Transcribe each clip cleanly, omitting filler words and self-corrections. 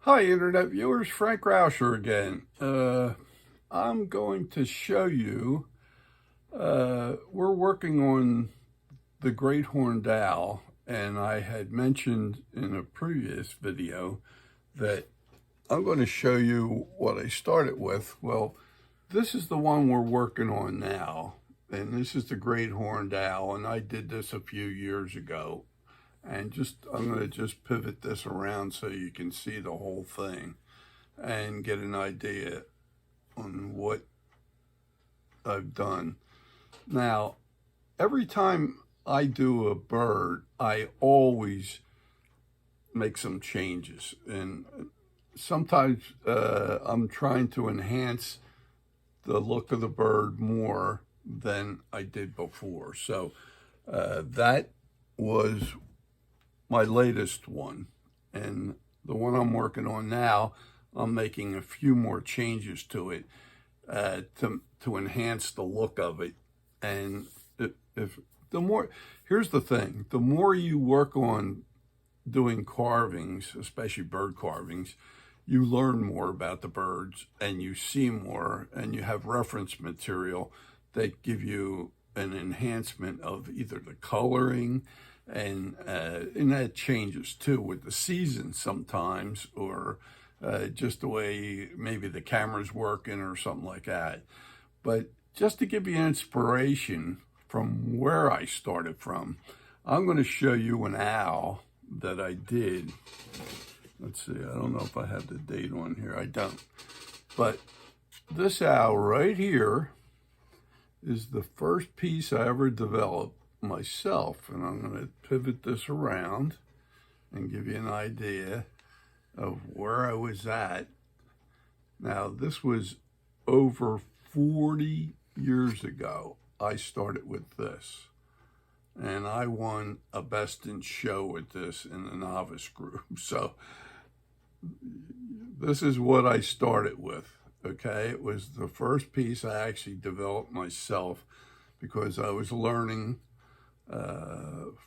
Hi, Internet viewers. Frank Rauscher again. I'm going to show you, we're working on the great horned owl, and I had mentioned in a previous video that I'm going to show you what I started with. Well, this is the one we're working on now, and this is the great horned owl, and I did this a few years ago. And I'm going to just pivot this around so you can see the whole thing and get an idea on what I've done. Now, every time I do a bird, I always make some changes. And sometimes I'm trying to enhance the look of the bird more than I did before. So that was my latest one. And the one I'm working on now, I'm making a few more changes to it to enhance the look of it. And if the more, here's the thing, the more you work on doing carvings, especially bird carvings, you learn more about the birds and you see more and you have reference material that give you an enhancement of either the coloring, and that changes too with the season sometimes, or just the way maybe the camera's working or something like that. But just to give you inspiration from where I started from, I'm going to show you an owl that I did. Let's see, I don't know if I have the date on here. I don't. But this owl right here is the first piece I ever developed myself, and I'm going to pivot this around and give you an idea of where I was at. Now, this was over 40 years ago. I started with this, and I won a best in show with this in the novice group. So this is what I started with. Okay, it was the first piece I actually developed myself because I was learning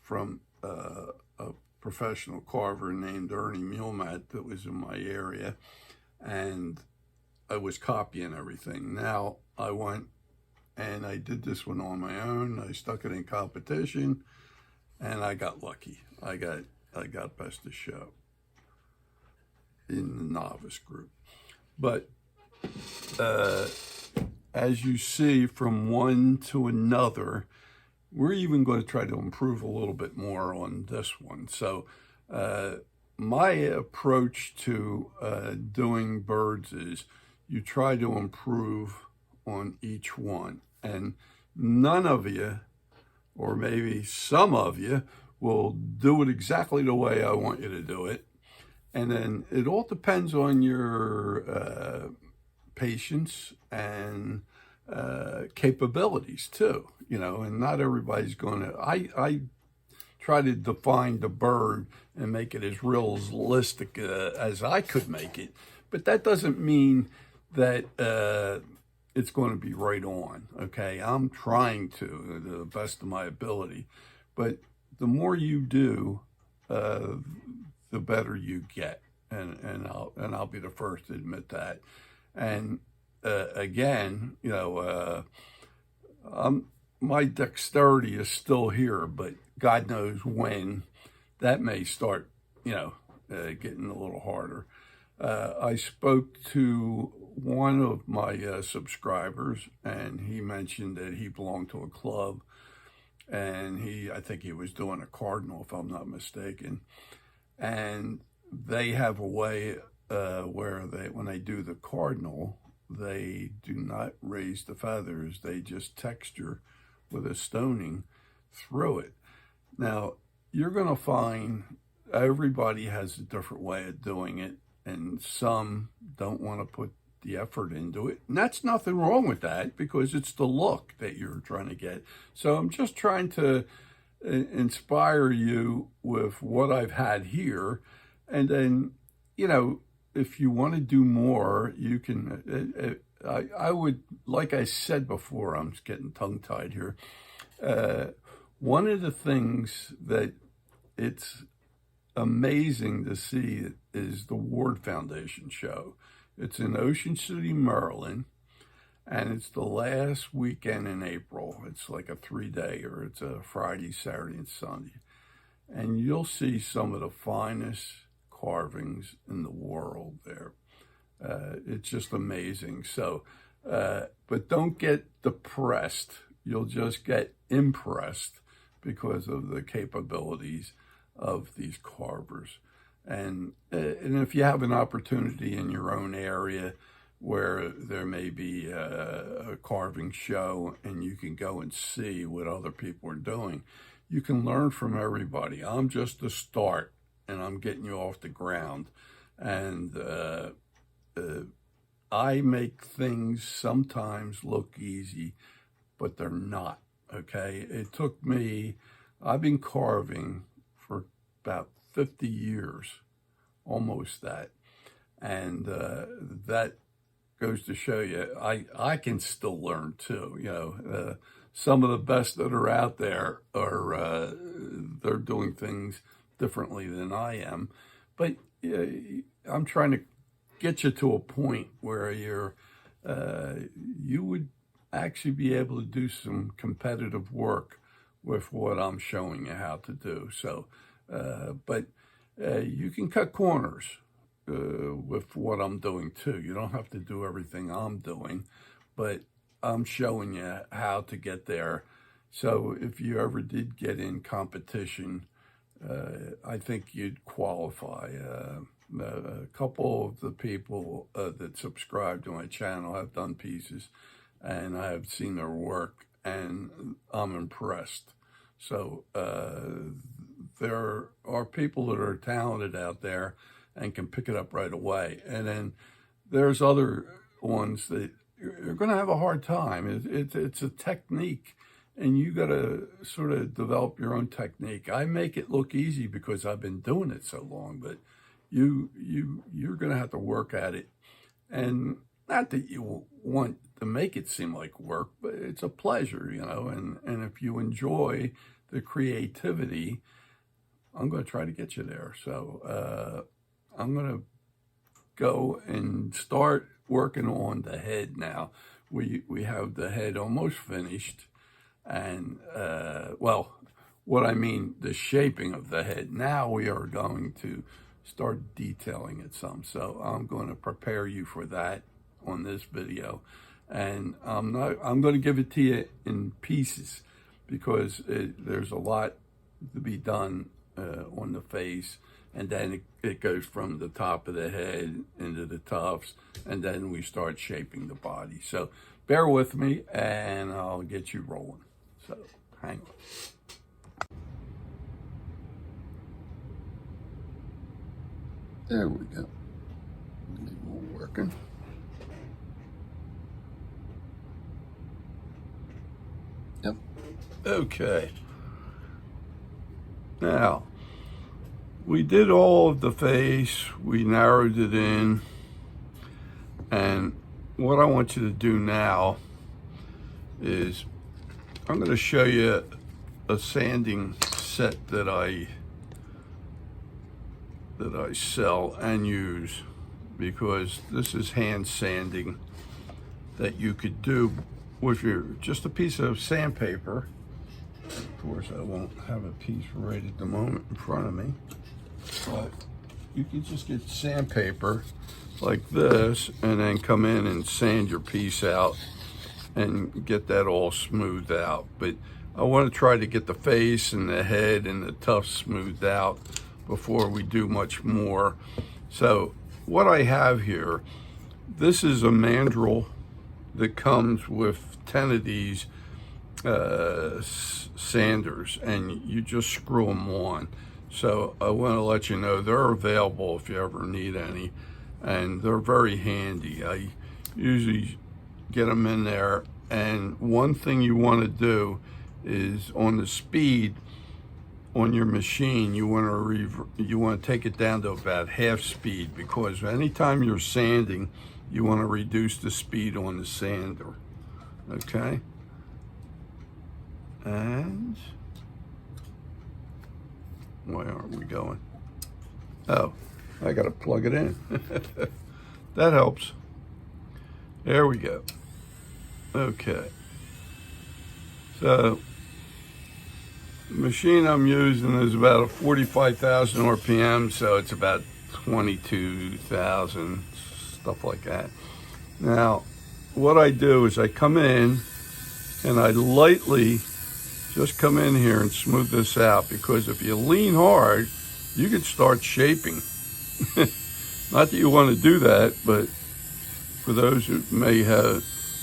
from a professional carver named Ernie Mulemat that was in my area, and I was copying everything. Now I went and I did this one on my own. I stuck it in competition, and I got lucky. I got best of show in the novice group. But as you see, from one to another, we're even going to try to improve a little bit more on this one. So my approach to doing birds is you try to improve on each one. And none of you, or maybe some of you, will do it exactly the way I want you to do it. And then it all depends on your patience and capabilities too, and not everybody's going to, I try to define the bird and make it as realistic as I could make it, but that doesn't mean that it's going to be right on. Okay, I'm trying to the best of my ability, but the more you do, the better you get, and I'll be the first to admit that. And again, my dexterity is still here, but God knows when that may start, getting a little harder. I spoke to one of my subscribers, and he mentioned that he belonged to a club, and I think he was doing a cardinal, if I'm not mistaken. And they have a way where when they do the cardinal, they do not raise the feathers. They just texture with a stoning through it. Now, you're going to find everybody has a different way of doing it, and some don't want to put the effort into it. And that's nothing wrong with that, because it's the look that you're trying to get. So I'm just trying to inspire you with what I've had here. And then, if you want to do more, you can, I would, like I said before, I'm just getting tongue-tied here. One of the things that it's amazing to see is the Ward Foundation show. It's in Ocean City, Maryland, and it's the last weekend in April. It's like a 3-day, or it's a Friday, Saturday, and Sunday. And you'll see some of the finest carvings in the world there. It's just amazing. So, but don't get depressed. You'll just get impressed because of the capabilities of these carvers. And if you have an opportunity in your own area where there may be a carving show and you can go and see what other people are doing, you can learn from everybody. I'm just the start, and I'm getting you off the ground. And I make things sometimes look easy, but they're not, okay? It took me, I've been carving for about 50 years, almost that. And that goes to show you, I can still learn too. You know, some of the best that are out there are, they're doing things differently than I am. But I'm trying to get you to a point where you would actually be able to do some competitive work with what I'm showing you how to do. So, but you can cut corners with what I'm doing too. You don't have to do everything I'm doing, but I'm showing you how to get there. So if you ever did get in competition, I think you'd qualify. A couple of the people that subscribe to my channel have done pieces, and I have seen their work, and I'm impressed. So there are people that are talented out there and can pick it up right away. And then there's other ones that you're going to have a hard time. It's a technique, and you got to sort of develop your own technique. I make it look easy because I've been doing it so long, but you're going to have to work at it. And not that you want to make it seem like work, but it's a pleasure, you know, and if you enjoy the creativity, I'm going to try to get you there. So I'm going to go and start working on the head now. We have the head almost finished, and well, what I mean, the shaping of the head. Now we are going to start detailing it some. So I'm going to prepare you for that on this video, and I'm going to give it to you in pieces because there's a lot to be done on the face, and then it goes from the top of the head into the tufts, and then we start shaping the body. So bear with me, and I'll get you rolling. So hang on. There we go. Get more working. Yep. Okay. Now, we did all of the face, we narrowed it in, and what I want you to do now is I'm going to show you a sanding set that I sell and use, because this is hand sanding that you could do with just a piece of sandpaper. Of course, I won't have a piece right at the moment in front of me, but you can just get sandpaper like this and then come in and sand your piece out and get that all smoothed out. But I want to try to get the face and the head and the tufts smoothed out before we do much more. So what I have here, this is a mandrel that comes with 10 of these sanders, and you just screw them on. So I want to let you know they're available if you ever need any, and they're very handy. I usually get them in there, and one thing you want to do is on the speed on your machine, you want to take it down to about half speed, because anytime you're sanding, you want to reduce the speed on the sander. Okay, and where are we going? Oh, I got to plug it in. That helps. There we go. Okay. So the machine I'm using is about a 45,000 RPM, so it's about 22,000, stuff like that. Now, what I do is I come in and I lightly just come in here and smooth this out, because if you lean hard, you can start shaping. Not that you want to do that, but for those who may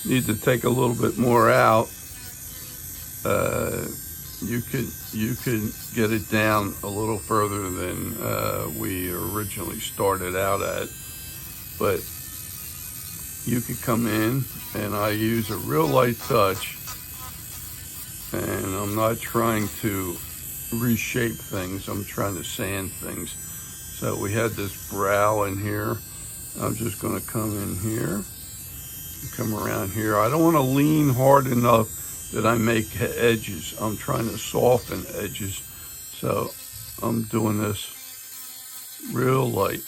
need to take a little bit more out, you could get it down a little further than we originally started out at. But you could come in, and I use a real light touch, and I'm not trying to reshape things, I'm trying to sand things. So we had this brow in here. I'm just going to come in here, come around here. I don't want to lean hard enough that I make edges. I'm trying to soften edges. So I'm doing this real light.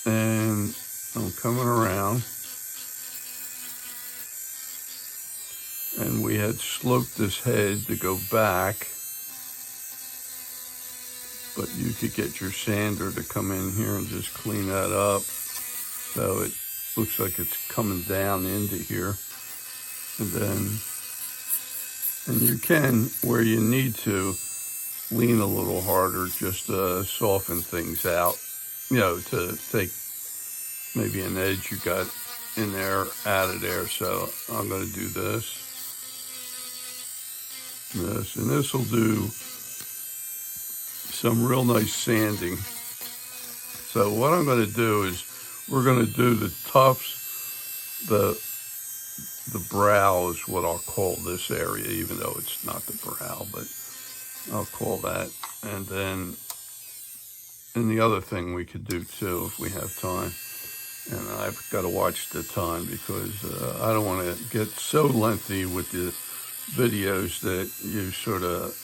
And I'm coming around. And we had sloped this head to go back. But you could get your sander to come in here and just clean that up. So it looks like it's coming down into here. And you can, where you need to, lean a little harder just to soften things out. You know, to take maybe an edge you got in there out of there. So I'm going to do this, and this will do some real nice sanding. So what I'm going to do is we're going to do the tufts, the brow is what I'll call this area, even though it's not the brow, but I'll call that. And then, and the other thing we could do too, if we have time, and I've got to watch the time because I don't want to get so lengthy with the videos that you sort of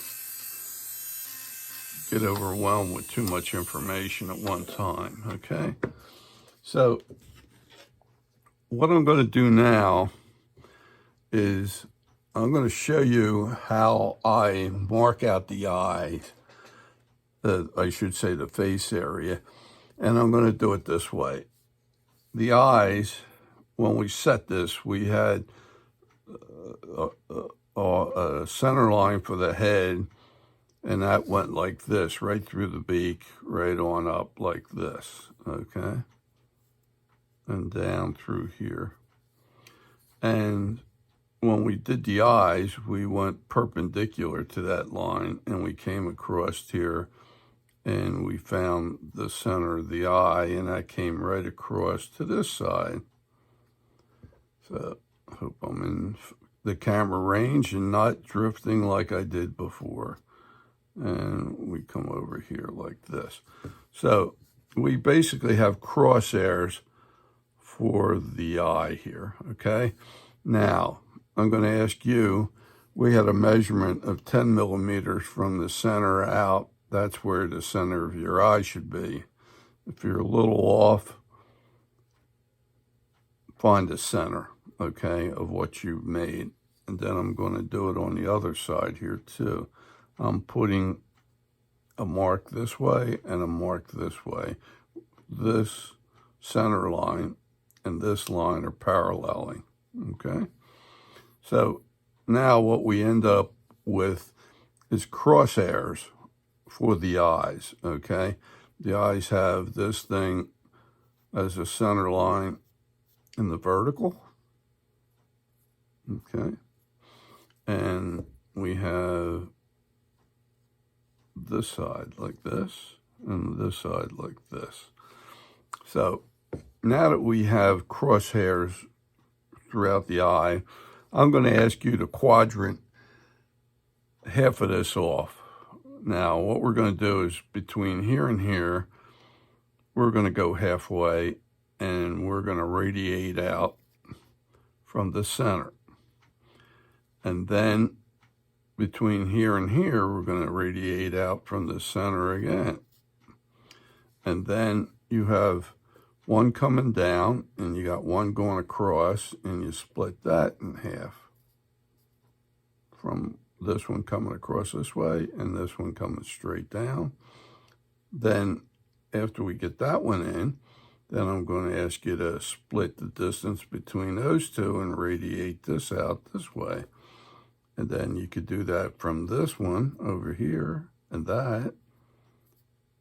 get overwhelmed with too much information at one time, okay? So what I'm going to do now is I'm going to show you how I mark out the eyes, I should say the face area, and I'm going to do it this way. The eyes, when we set this, we had a center line for the head, and that went like this, right through the beak, right on up like this, okay? And down through here. And when we did the eyes, we went perpendicular to that line, and we came across here, and we found the center of the eye, and that came right across to this side. So I hope I'm in the camera range and not drifting like I did before. And we come over here like this. So we basically have crosshairs for the eye here, okay? Now, I'm going to ask you, we had a measurement of 10 millimeters from the center out. That's where the center of your eye should be. If you're a little off, find the center, okay, of what you've made. And then I'm going to do it on the other side here too. I'm putting a mark this way and a mark this way. This center line and this line are paralleling, okay? So now what we end up with is crosshairs for the eyes, okay? The eyes have this thing as a center line in the vertical, okay? And we have this side like this and this side like this. So now that we have crosshairs throughout the eye, I'm going to ask you to quadrant half of this off. Now, what we're going to do is between here and here, we're going to go halfway, and we're going to radiate out from the center. And then between here and here, we're going to radiate out from the center again. And then you have one coming down, and you got one going across, and you split that in half. From this one coming across this way, and this one coming straight down. Then, after we get that one in, then I'm going to ask you to split the distance between those two and radiate this out this way. And then you could do that from this one over here and that,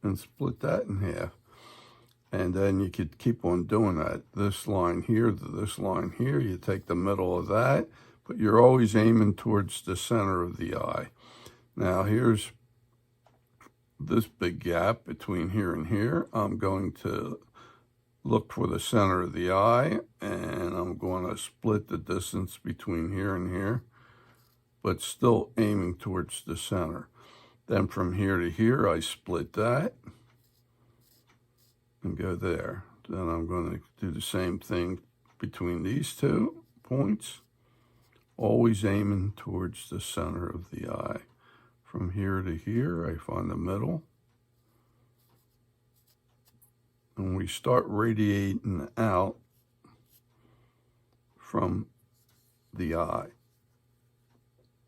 and split that in half. And then you could keep on doing that. This line here to this line here, you take the middle of that, but you're always aiming towards the center of the eye. Now here's this big gap between here and here. I'm going to look for the center of the eye, and I'm going to split the distance between here and here, but still aiming towards the center. Then from here to here, I split that and go there. Then I'm going to do the same thing between these 2 points, always aiming towards the center of the eye. From here to here, I find the middle. And we start radiating out from the eye.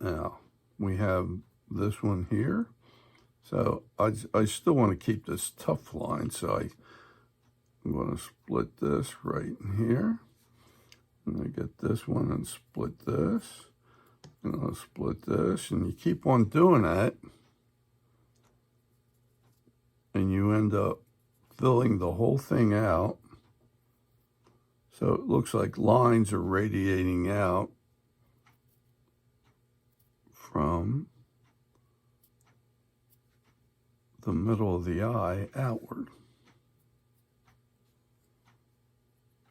Now, we have this one here. So I still want to keep this tuft line, so I'm going to split this right in here. And I get this one and split this. And I'll split this, and you keep on doing that, and you end up filling the whole thing out. So it looks like lines are radiating out from the middle of the eye outward.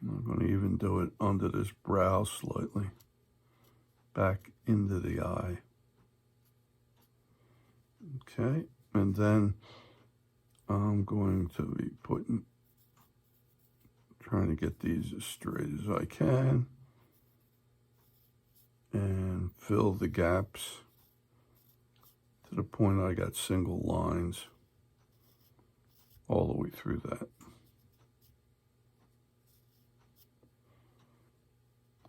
I'm going to even do it under this brow slightly, back into the eye. Okay, and then I'm going to be trying to get these as straight as I can and fill the gaps to the point I got single lines all the way through that.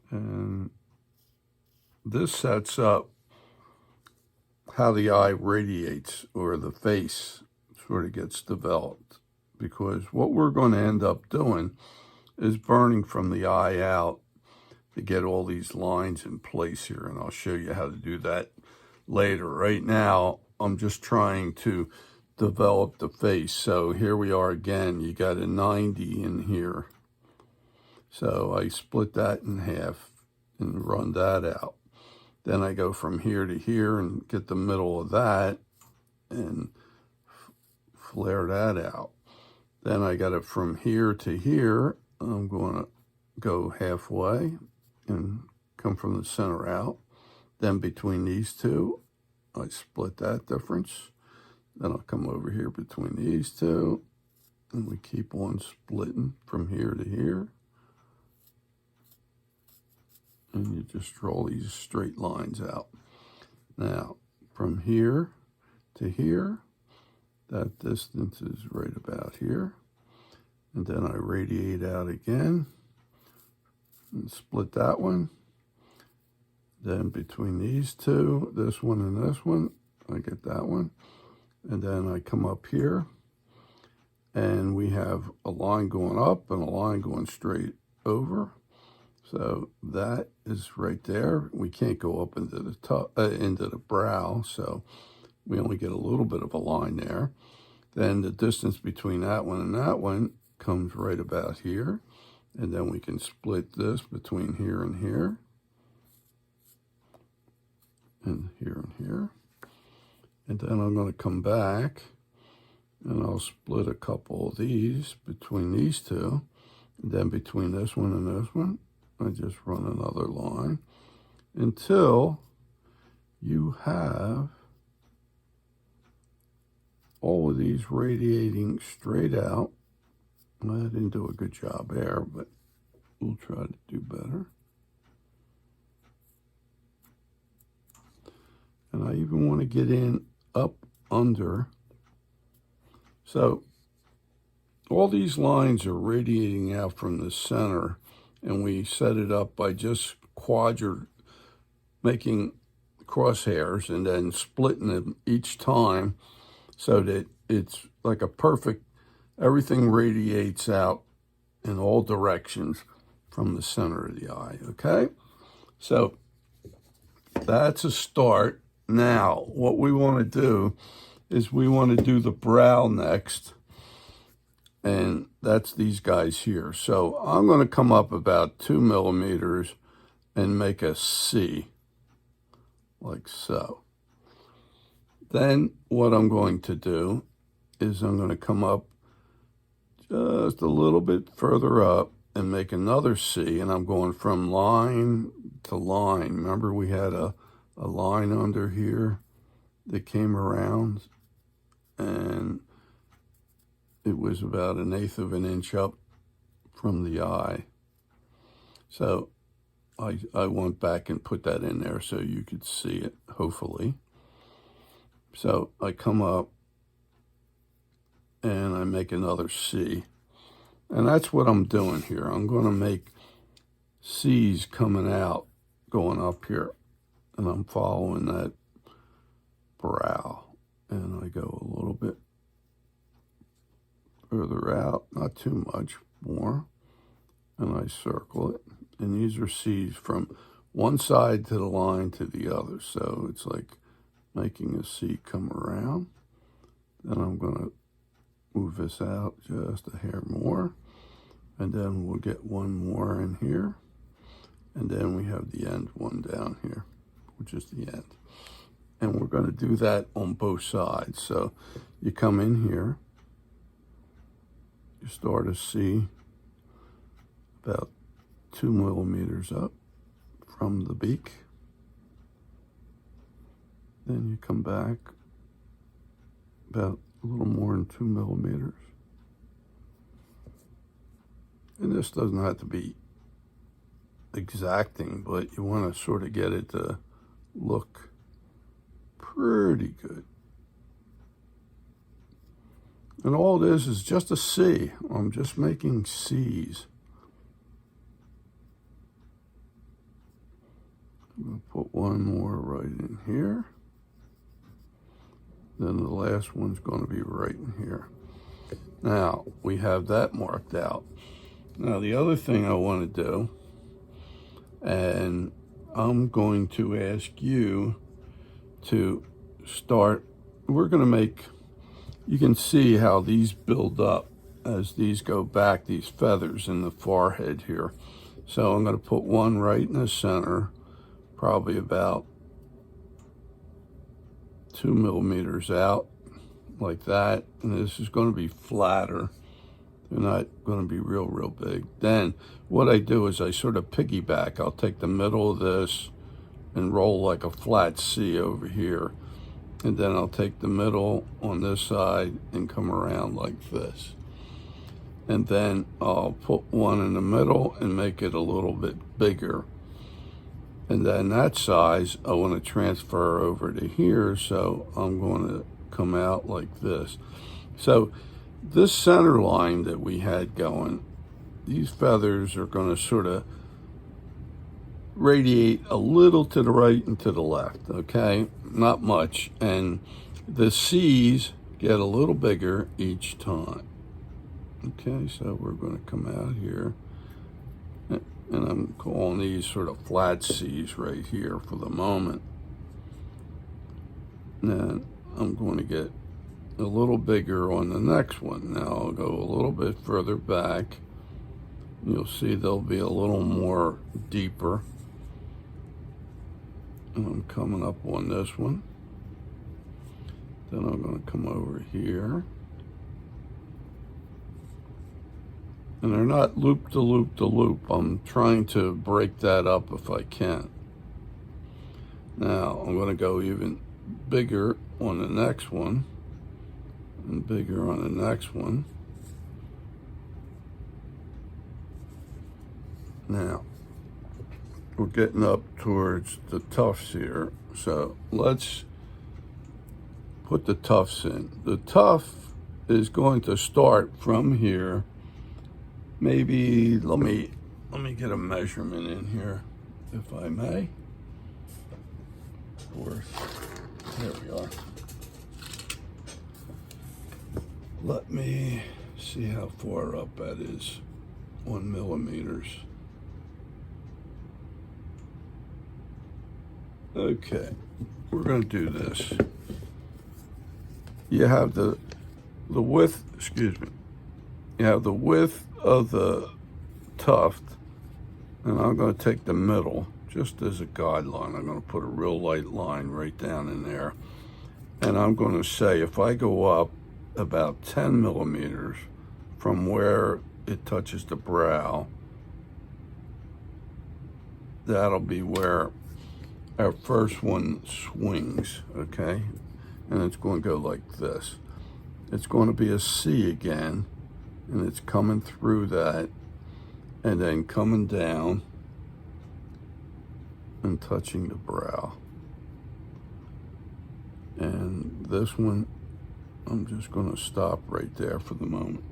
And this sets up how the eye radiates, or the face sort of gets developed, because what we're going to end up doing is burning from the eye out to get all these lines in place here, and I'll show you how to do that later. Right now, I'm just trying to develop the face. So here we are again. You got a 90 in here. So I split that in half and run that out. Then I go from here to here and get the middle of that and flare that out. Then I got it from here to here. I'm going to go halfway and come from the center out. Then between these two, I split that difference. Then I'll come over here between these two, and we keep on splitting from here to here. And you just draw these straight lines out. Now, from here to here, that distance is right about here. And then I radiate out again and split that one. Then between these two, this one and this one, I get that one. And then I come up here, and we have a line going up and a line going straight over. So that is right there. We can't go up into the brow, so we only get a little bit of a line there. Then the distance between that one and that one comes right about here, and then we can split this between here and here, and here and here. And then I'm going to come back, and I'll split a couple of these between these two, and then between this one and this one, I just run another line until you have all of these radiating straight out. I didn't do a good job there, but we'll try to do better. And I even want to get in up under. So all these lines are radiating out from the center, and we set it up by just making crosshairs and then splitting them each time so that it's like a perfect, everything radiates out in all directions from the center of the eye, okay? So that's a start. Now, what we want to do is we want to do the brow next, and that's these guys here. So I'm going to come up about 2 millimeters and make a C, like so. Then what I'm going to do is I'm going to come up just a little bit further up and make another C, and I'm going from line to line. Remember we had a line under here that came around, and it was about 1/8 of an inch up from the eye. So I went back and put that in there so you could see it, hopefully. So I come up and I make another C. And that's what I'm doing here. I'm going to make C's coming out, going up here. And I'm following that brow. And I go a little bit further out, not too much more. And I circle it. And these are C's from one side to the line to the other. So it's like making a C come around. Then I'm going to move this out just a hair more. And then we'll get one more in here. And then we have the end one down here, which is the end. And we're going to do that on both sides. So you come in here, you start a C about 2 millimeters up from the beak. Then you come back about a little more than 2 millimeters. And this doesn't have to be exacting, but you want to sort of get it to look pretty good. And all this is just a C. I'm just making C's. I'm going to put one more right in here. Then the last one's going to be right in here. Now, we have that marked out. Now, the other thing I want to do, and I'm going to ask you to start, we're going to make, you can see how these build up as these go back, these feathers in the forehead here. So I'm going to put one right in the center, probably about 2 millimeters out, like that. And this is going to be flatter. They're not going to be real big. Then what I do is I sort of piggyback. I'll take the middle of this and roll like a flat C over here. And then I'll take the middle on this side and come around like this. And then I'll put one in the middle and make it a little bit bigger. And then that size I want to transfer over to here, so I'm going to come out like this. So this center line that we had going, these feathers are going to sort of radiate a little to the right and to the left, okay? Not much. And the C's get a little bigger each time. Okay, so we're going to come out here. And I'm calling these sort of flat C's right here for the moment. And then I'm going to get a little bigger on the next one. Now I'll go a little bit further back. You'll see they'll be a little more deeper. And I'm coming up on this one. Then I'm going to come over here. And they're not loop to loop to loop. I'm trying to break that up if I can. Now I'm going to go even bigger on the next one. And bigger on the next one. Now, we're getting up towards the tufts here. So let's put the tufts in. The tuft is going to start from here. Maybe let me get a measurement in here, if I may. Of course, there we are. Let me see how far up that is on millimeters. Okay, we're going to do this. You have the width, excuse me. You have the width of the tuft, and I'm going to take the middle just as a guideline. I'm going to put a real light line right down in there, and I'm going to say if I go up about 10 millimeters from where it touches the brow, that'll be where our first one swings, okay? And it's going to go like this. It's going to be a C again, and it's coming through that, and then coming down and touching the brow. And this one, I'm just going to stop right there for the moment.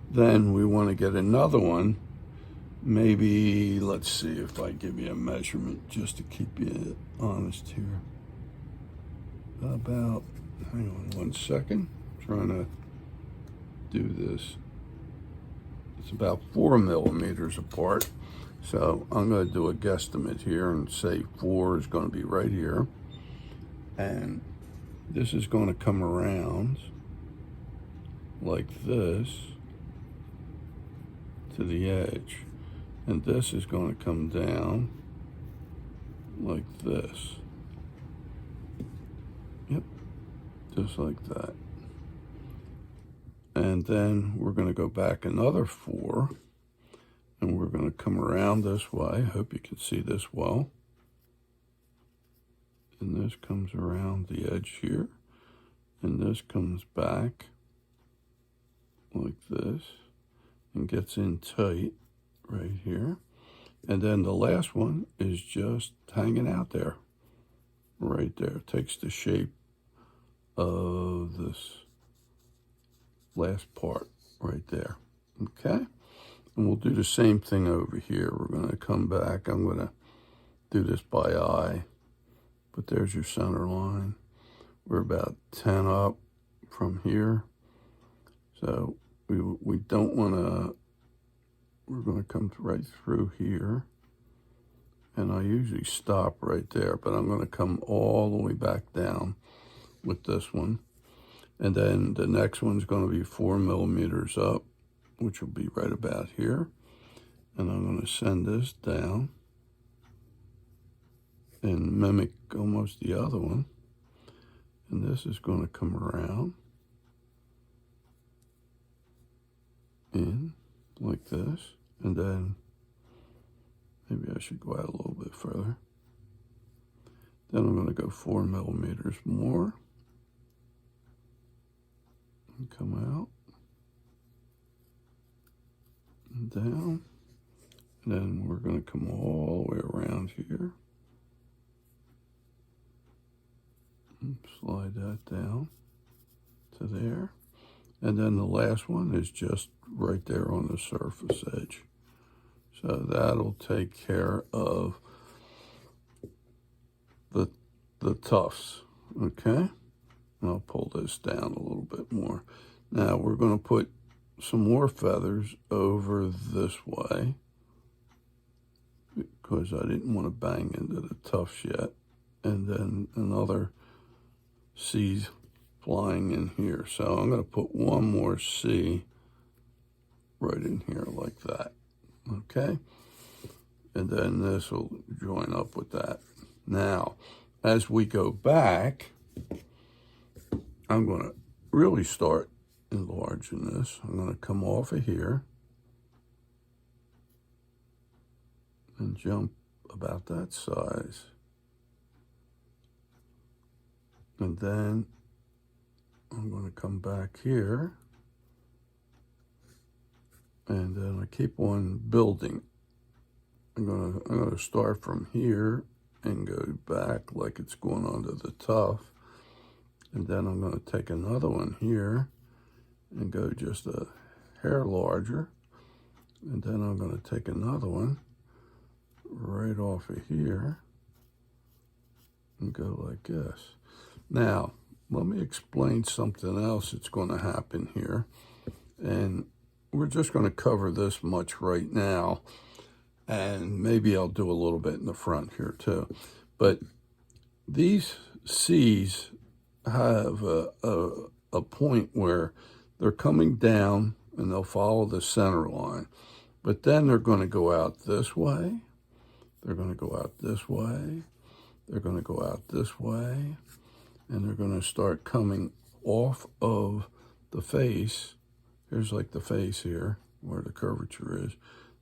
Then we want to get another one. Maybe, let's see if I give you a measurement just to keep you honest here. About, hang on 1 second, I'm trying to do this. It's about 4 millimeters apart. So I'm going to do a guesstimate here and say 4 is going to be right here. And this is going to come around like this to the edge. And this is going to come down like this. Yep, just like that. And then we're going to go back another 4, and we're going to come around this way. I hope you can see this well. And this comes around the edge here, and this comes back like this and gets in tight right here. And then the last one is just hanging out there, right there. It takes the shape of this last part right there, okay? And we'll do the same thing over here. We're going to come back. I'm going to do this by eye, but there's your center line. We're about 10 up from here. So we don't want to, we're going to come right through here. And I usually stop right there, but I'm going to come all the way back down with this one. And then the next one's going to be 4 millimeters up, which will be right about here. And I'm going to send this down and mimic almost the other one. And this is going to come around in like this. And then maybe I should go out a little bit further. Then I'm going to go 4 millimeters more and come out and down. And then we're going to come all the way around here and slide that down to there. And then the last one is just right there on the surface edge. So that'll take care of the tufts, okay? And I'll pull this down a little bit more. Now we're going to put some more feathers over this way because I didn't want to bang into the tufts yet. And then another C flying in here. So I'm going to put one more C right in here like that, okay? And then this will join up with that. Now, as we go back, I'm going to really start enlarging this. I'm going to come off of here and jump about that size. And then I'm going to come back here, and then I keep on building. I'm going to start from here and go back like it's going onto the tuft. And then I'm going to take another one here and go just a hair larger. And then I'm going to take another one right off of here and go like this. Now, let me explain something else that's going to happen here. And we're just going to cover this much right now. And maybe I'll do a little bit in the front here too. But these C's have a point where they're coming down and they'll follow the center line. But then they're going to go out this way. They're going to go out this way. They're going to go out this way. And they're going to start coming off of the face. Here's like the face here where the curvature is.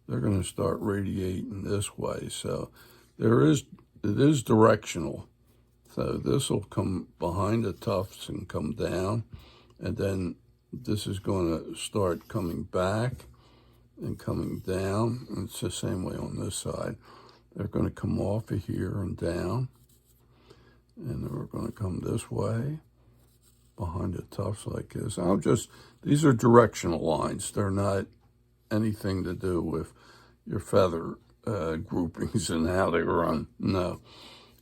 They're going to start radiating this way. So it is directional. So this will come behind the tufts and come down. And then this is going to start coming back and coming down. And it's the same way on this side. They're going to come off of here and down. And then we're going to come this way behind the tufts like this. These are directional lines. They're not anything to do with your feather groupings and how they run. No.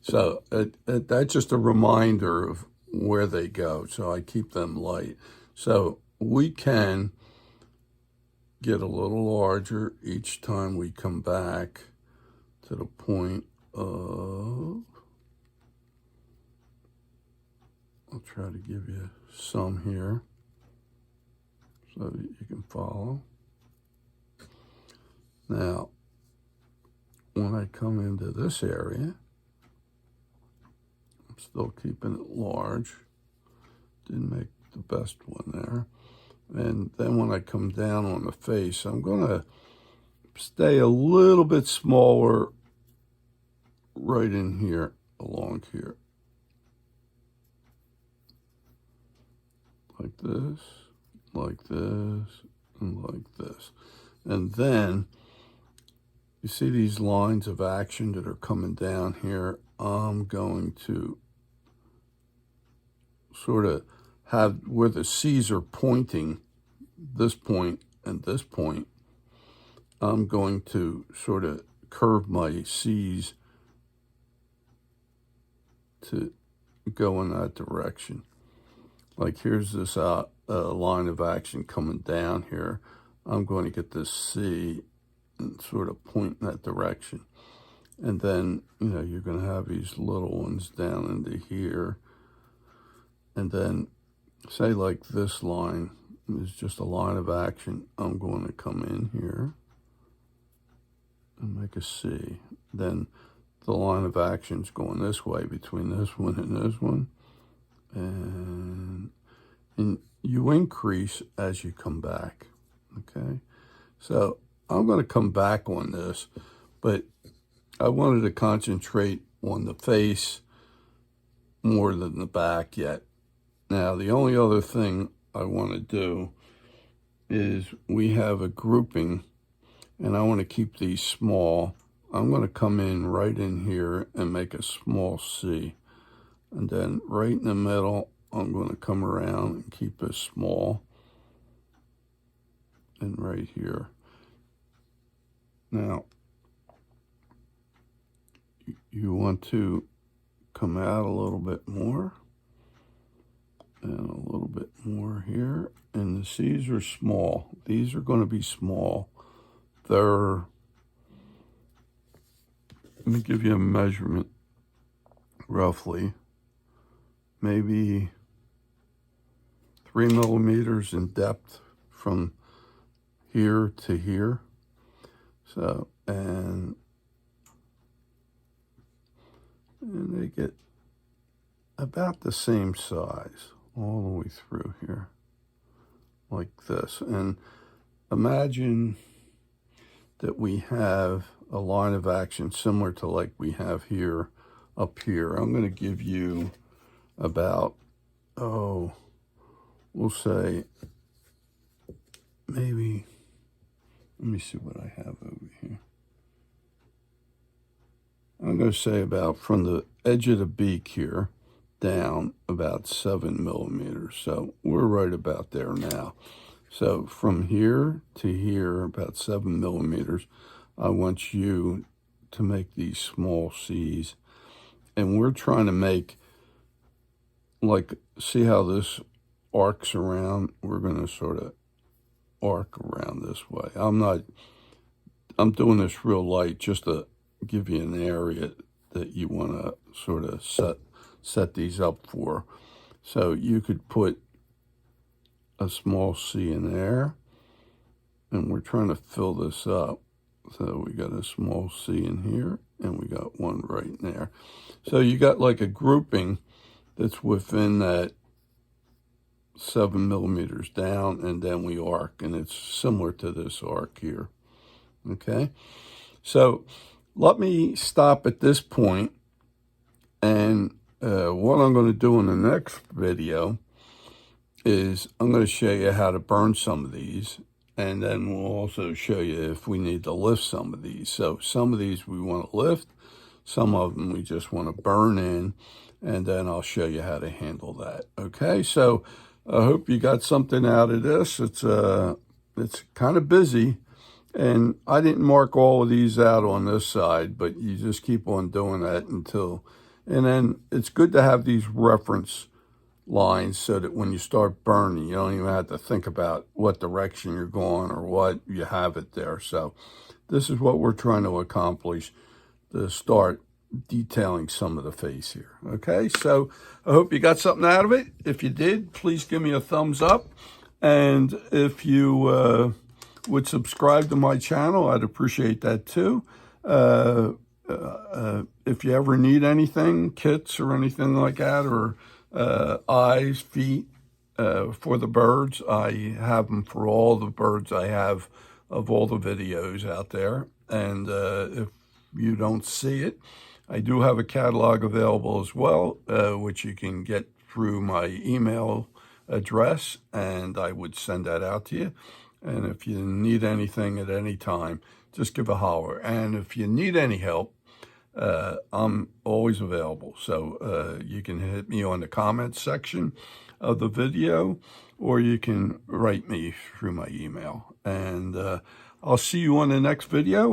So that's just a reminder of where they go. So I keep them light. So we can get a little larger each time we come back to the point of, I'll try to give you some here so that you can follow. Now, when I come into this area, I'm still keeping it large. Didn't make the best one there. And then when I come down on the face, I'm going to stay a little bit smaller right in here, along here. Like this, and like this. And then, you see these lines of action that are coming down here? I'm going to sort of have where the C's are pointing, this point and this point, I'm going to sort of curve my C's to go in that direction. Like here's this line of action coming down here. I'm going to get this C and sort of point in that direction. And then, you're going to have these little ones down into here. And then, say like this line is just a line of action. I'm going to come in here and make a C. Then the line of action is going this way between this one and this one. And you increase as you come back, okay? So I'm going to come back on this, but I wanted to concentrate on the face more than the back yet. Now, the only other thing I want to do is we have a grouping, and I want to keep these small. I'm going to come in right in here and make a small C. And then right in the middle, I'm going to come around and keep this small. And right here. Now, you want to come out a little bit more. And a little bit more here. And the C's are small. These are going to be small. Let me give you a measurement, roughly. Maybe 3 millimeters in depth from here to here. So, and they get about the same size all the way through here, like this. And imagine that we have a line of action similar to like we have here, up here. I'm going to give you about, we'll say maybe, let me see what I have over here. I'm going to say about from the edge of the beak here down about 7 millimeters. So we're right about there now. So from here to here, about 7 millimeters, I want you to make these small C's. And we're trying to make, like, see how this arcs around? We're going to sort of arc around this way. I'm doing this real light just to give you an area that you want to sort of set these up for. So you could put a small C in there, and we're trying to fill this up. So we got a small C in here, and we got one right there. So you got like a grouping that's within that 7 millimeters down, and then we arc, and it's similar to this arc here. Okay, so let me stop at this point, and what I'm going to do in the next video is I'm going to show you how to burn some of these, and then we'll also show you if we need to lift some of these. So some of these we want to lift, some of them we just want to burn in, and then I'll show you how to handle that. Okay, so I hope you got something out of this. It's kind of busy, and I didn't mark all of these out on this side, but you just keep on doing that until, and then it's good to have these reference lines so that when you start burning, you don't even have to think about what direction you're going or what, you have it there. So this is what we're trying to accomplish to start detailing some of the face here. Okay, so I hope you got something out of it. If you did, please give me a thumbs up, and if you would subscribe to my channel, I'd appreciate that too. If you ever need anything, kits or anything like that, or eyes, feet for the birds, I have them for all the birds I have of all the videos out there. And if you don't see it, I do have a catalog available as well, which you can get through my email address, and I would send that out to you. And if you need anything at any time, just give a holler. And if you need any help, I'm always available. So you can hit me on the comments section of the video, or you can write me through my email. And I'll see you on the next video.